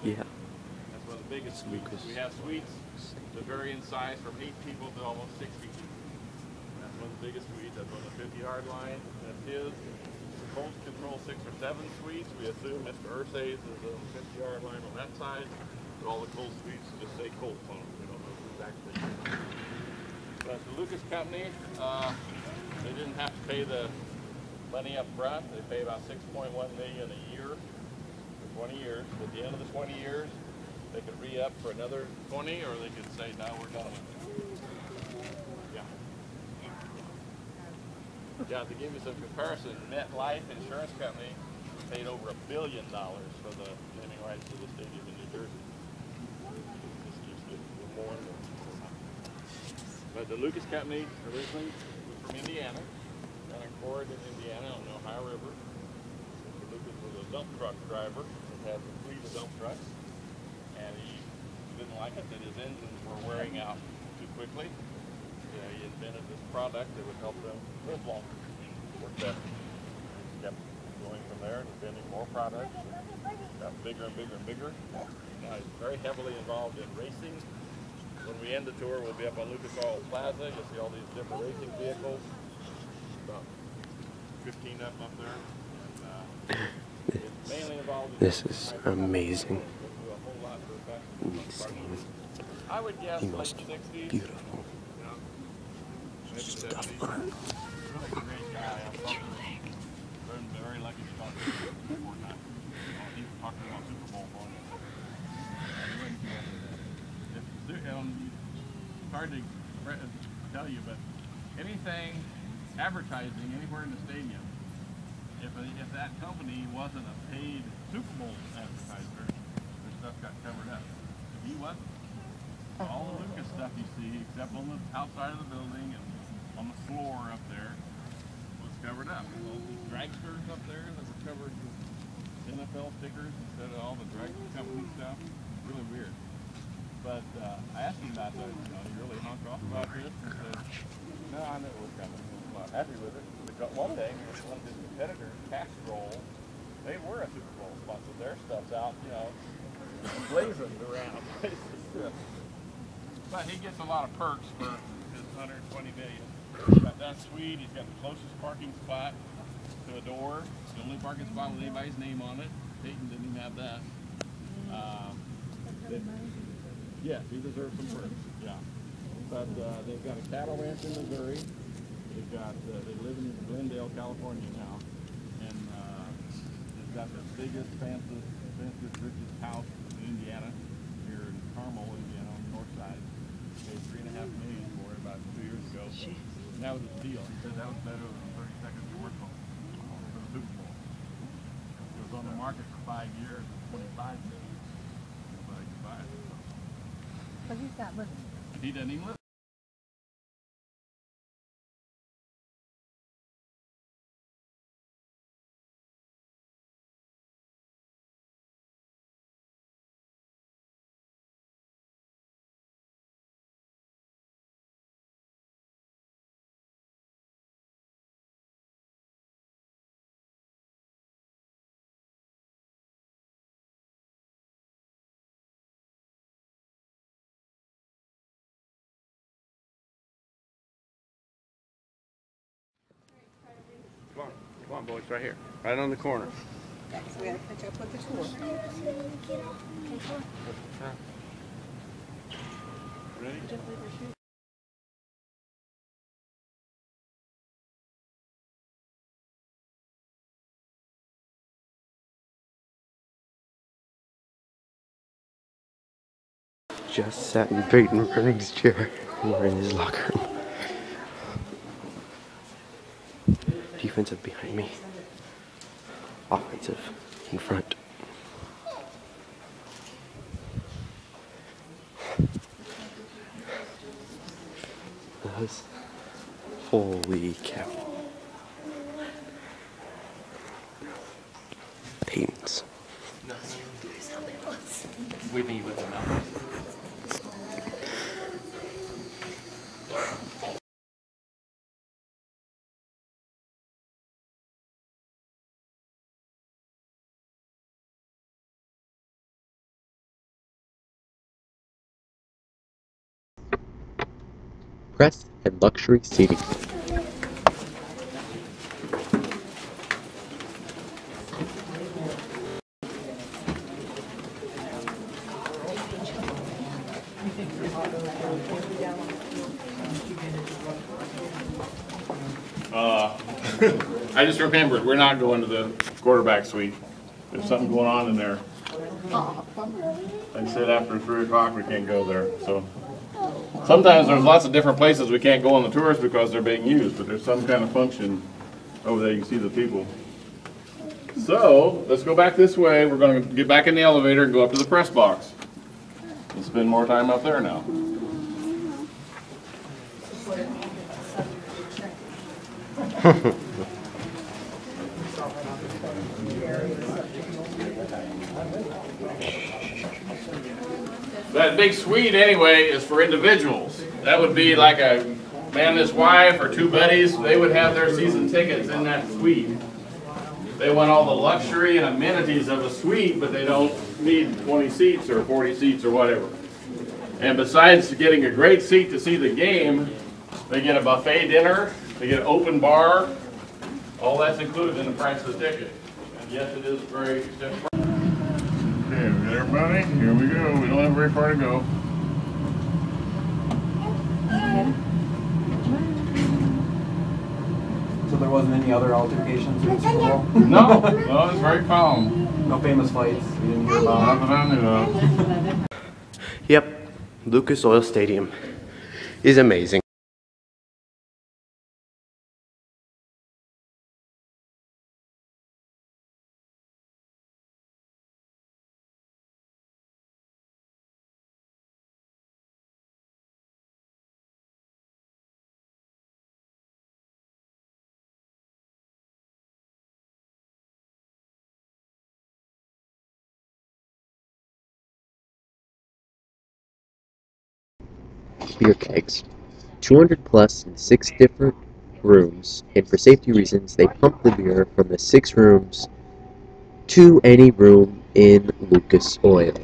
Yeah. That's one of the biggest suites. We have suites that vary in size from 8 people to almost 60 people. That's one of the biggest suites. That's on the 50-yard line. That's his. The Colts control 6 or 7 suites. We assume Mr. Ursay's is on the 50-yard line on that side. But all the Colts suites just say Colts on them. We don't know who's actually in. But the Lucas Company, they didn't have to pay the money up front. They pay about $6.1 million a year for 20 years. At the end of the 20 years, they could re-up for another 20, or they could say, no, we're done with it. Yeah. Yeah, to give you some comparison, MetLife Insurance Company paid over $1 billion for the naming rights to the stadium in New Jersey. This keeps getting more and more. But the Lucas Company originally was from Indiana, down in Corydon, Indiana, on the Ohio River. Mr. Lucas was a dump truck driver and had a fleet of dump trucks, and he didn't like it that his engines were wearing out too quickly. He invented this product that would help them live longer, work better. He kept going from there, inventing more products, got bigger and bigger and bigger. Now he's very heavily involved in racing. When we end the tour, we'll be up on Lucas Oil Plaza. You'll see all these different racing vehicles. About 15 up there. And, mainly involved in This is amazing. Insane. I would guess The most late 60s. beautiful stuff on earth. Really great guy. I'm very lucky to talk to him before time. He talked to him on Super Bowl phone. It's hard to tell you, but anything advertising anywhere in the stadium, if that company wasn't a paid Super Bowl advertiser, their stuff got covered up. If he wasn't, all the Lucas stuff you see, except on the outside of the building and on the floor up there, was covered up. All these dragsters up there that were covered with NFL stickers instead of all the drag company stuff. Really weird. But I asked him about that. He really honked off about this and said, no, I knew it was coming. I'm not happy with it. Because one day, one of his competitors, Castrol, they were a Super Bowl sponsor. Their stuff's out, blazoned around. But he gets a lot of perks for his $120 million. He's got that suite. He's got the closest parking spot to a door. It's the only parking spot with anybody's name on it. Dayton didn't even have that. Yes, he deserves some perks. Yeah, but they've got a cattle ranch in Missouri. They live in Glendale, California now, and they've got the biggest, fanciest, richest house in Indiana, here in Carmel, Indiana, on the north side. Paid $3.5 million for it about 2 years ago. And that was a steal. He said that was better than 30 seconds commercial for the Super Bowl. It was on the market for 5 years at $25 million. Nobody could buy it. But he's not living. He doesn't even live. Come on, boys, right here. Right on the corner. So we gotta catch up with the tour. Ready? Just sat in Peyton Manning's chair. We're in his locker room. Defensive behind me. Offensive in front. Holy cow. Peyton's. With me with the mountains. press and luxury seating. I just remembered, we're not going to the quarterback suite. There's something going on in there. They said after 3 o'clock we can't go there, so. Sometimes there's lots of different places we can't go on the tours because they're being used, but there's some kind of function over there. You can see the people. So, let's go back this way. We're going to get back in the elevator and go up to the press box. We'll spend more time up there now. That big suite anyway is for individuals. That would be like a man and his wife or 2 buddies. They would have their season tickets in that suite. They want all the luxury and amenities of a suite, but they don't need 20 seats or 40 seats or whatever. And besides getting a great seat to see the game, they get a buffet dinner, they get an open bar. All that's included in the price of the ticket. And yes, it is very expensive. Okay, we got everybody. Here we go. We don't have very far to go. So there wasn't any other altercations in the Super Bowl? No, it's very calm. No famous fights we didn't hear about? Not that I knew of. Yep, Lucas Oil Stadium is amazing. Beer kegs. 200 plus in 6 different rooms, and for safety reasons they pump the beer from the 6 rooms to any room in Lucas Oil.